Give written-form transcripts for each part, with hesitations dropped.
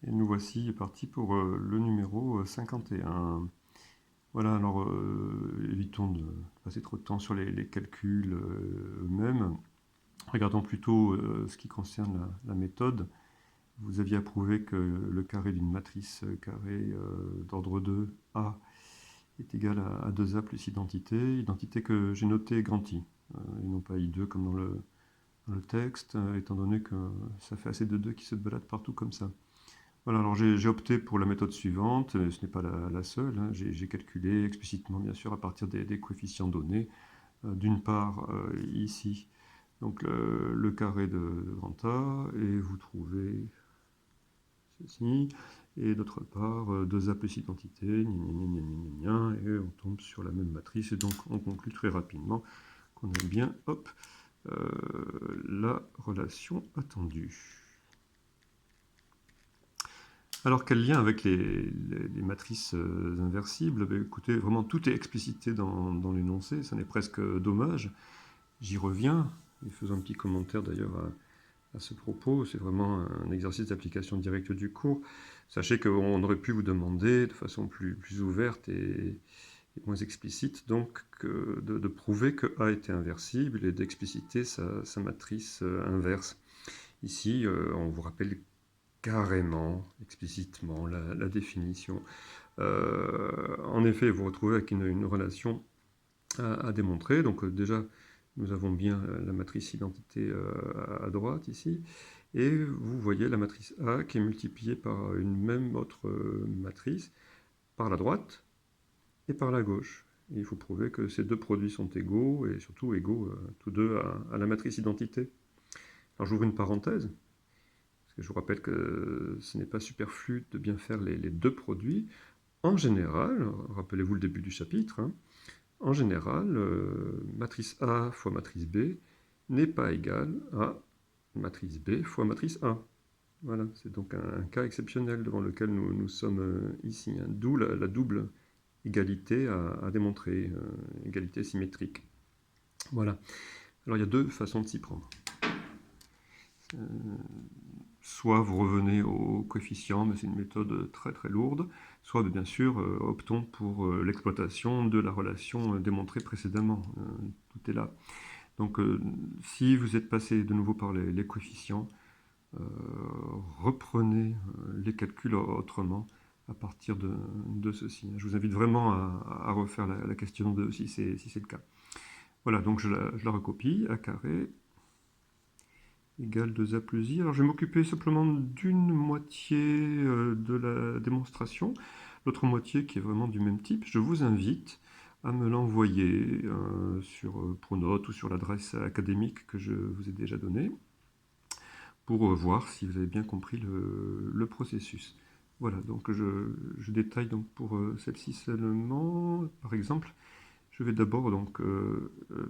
Et nous voici partis pour le numéro 51. Voilà, alors évitons de passer trop de temps sur les calculs eux-mêmes. Regardons plutôt ce qui concerne la méthode. Vous aviez approuvé que le carré d'une matrice carrée d'ordre 2, A, est égal à 2A plus identité. Identité que j'ai notée grand I, et non pas I2 comme dans le texte, étant donné que ça fait assez de 2 qui se balade partout comme ça. Voilà, alors j'ai opté pour la méthode suivante, ce n'est pas la seule, hein. J'ai calculé explicitement, bien sûr, à partir des coefficients donnés. D'une part, ici, donc le carré de grand A, et vous trouvez ceci, et d'autre part, 2A plus identité, et on tombe sur la même matrice, et donc on conclut très rapidement qu'on a bien, hop, la relation attendue. Alors, quel lien avec les matrices inversibles? Écoutez, vraiment, tout est explicité dans l'énoncé, ça n'est presque dommage. J'y reviens, et faisons un petit commentaire d'ailleurs à ce propos. C'est vraiment un exercice d'application directe du cours. Sachez qu'on aurait pu vous demander, de façon plus ouverte et moins explicite, donc, de prouver que A était inversible et d'expliciter sa matrice inverse. Ici, on vous rappelle carrément, explicitement, la définition. En effet, vous retrouvez avec une relation à démontrer. Donc déjà, nous avons bien la matrice identité à droite ici, et vous voyez la matrice A qui est multipliée par une même autre matrice, par la droite et par la gauche. Et il faut prouver que ces deux produits sont égaux, et surtout égaux tous deux à la matrice identité. Alors j'ouvre une parenthèse. Parce que je vous rappelle que ce n'est pas superflu de bien faire les deux produits. En général, rappelez-vous le début du chapitre, hein, en général, matrice A fois matrice B n'est pas égale à matrice B fois matrice A. Voilà, c'est donc un cas exceptionnel devant lequel nous sommes ici, hein, d'où la double égalité à démontrer, égalité symétrique. Voilà. Alors il y a deux façons de s'y prendre. Soit vous revenez au coefficient, mais c'est une méthode très très lourde, soit bien sûr optons pour l'exploitation de la relation démontrée précédemment. Tout est là. Donc si vous êtes passé de nouveau par les coefficients, reprenez les calculs autrement à partir de ceci. Je vous invite vraiment à refaire la question 2 si c'est le cas. Voilà, donc je la recopie, A carré égale 2A plus I. Alors je vais m'occuper simplement d'une moitié de la démonstration, l'autre moitié qui est vraiment du même type. Je vous invite à me l'envoyer sur Pronote ou sur l'adresse académique que je vous ai déjà donnée pour voir si vous avez bien compris le processus. Voilà, donc je détaille donc pour celle-ci seulement. Par exemple, je vais d'abord donc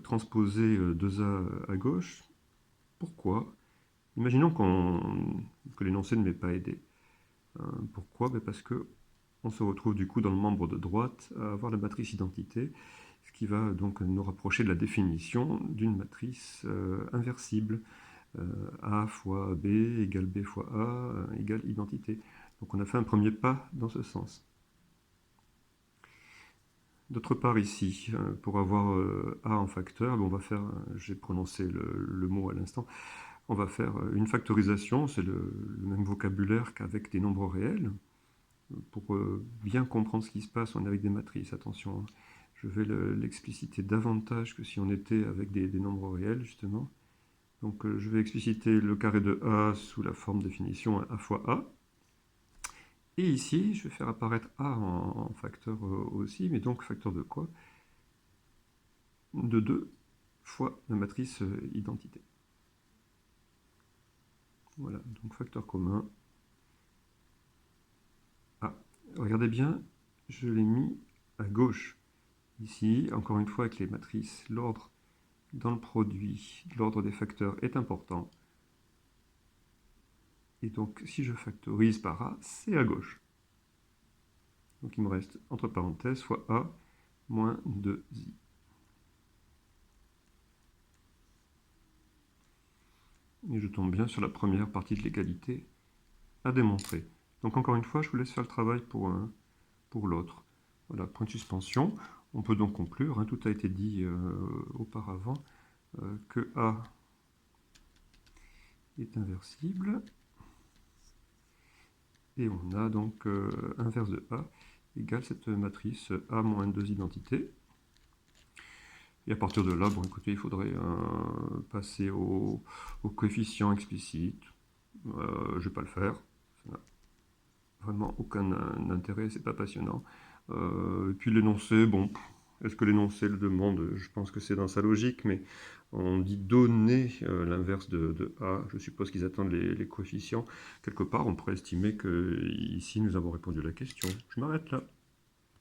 transposer 2A à gauche. Pourquoi? Imaginons que l'énoncé ne m'ait pas aidé. Pourquoi? Parce que on se retrouve du coup dans le membre de droite à avoir la matrice identité, ce qui va donc nous rapprocher de la définition d'une matrice inversible. A fois B égale B fois A égale identité. Donc on a fait un premier pas dans ce sens. D'autre part ici, pour avoir A en facteur, on va faire, j'ai prononcé le mot à l'instant, on va faire une factorisation, c'est le même vocabulaire qu'avec des nombres réels. Pour bien comprendre ce qui se passe, on est avec des matrices, attention, hein. Je vais l'expliciter davantage que si on était avec des nombres réels, justement. Donc je vais expliciter le carré de A sous la forme définition A fois A. Et ici, je vais faire apparaître A en facteur aussi, mais donc facteur de quoi? De 2 fois la matrice identité. Voilà, donc facteur commun A. Regardez bien, je l'ai mis à gauche. Ici, encore une fois, avec les matrices, l'ordre dans le produit, l'ordre des facteurs est important. Et donc, si je factorise par A, c'est à gauche. Donc, il me reste, entre parenthèses, fois A moins 2i. Et je tombe bien sur la première partie de l'égalité à démontrer. Donc encore une fois, je vous laisse faire le travail pour l'autre. Voilà, point de suspension. On peut donc conclure, hein, tout a été dit auparavant, que A est inversible. Et on a donc inverse de A égale cette matrice A moins 2 identités. Et à partir de là, bon écoutez, il faudrait passer au coefficient explicite. Je ne vais pas le faire. Ça n'a vraiment aucun intérêt, c'est pas passionnant. Et puis l'énoncé, bon, est-ce que l'énoncé le demande? Je pense que c'est dans sa logique, mais on dit donner l'inverse de A. Je suppose qu'ils attendent les coefficients. Quelque part, on pourrait estimer que ici, nous avons répondu à la question. Je m'arrête là.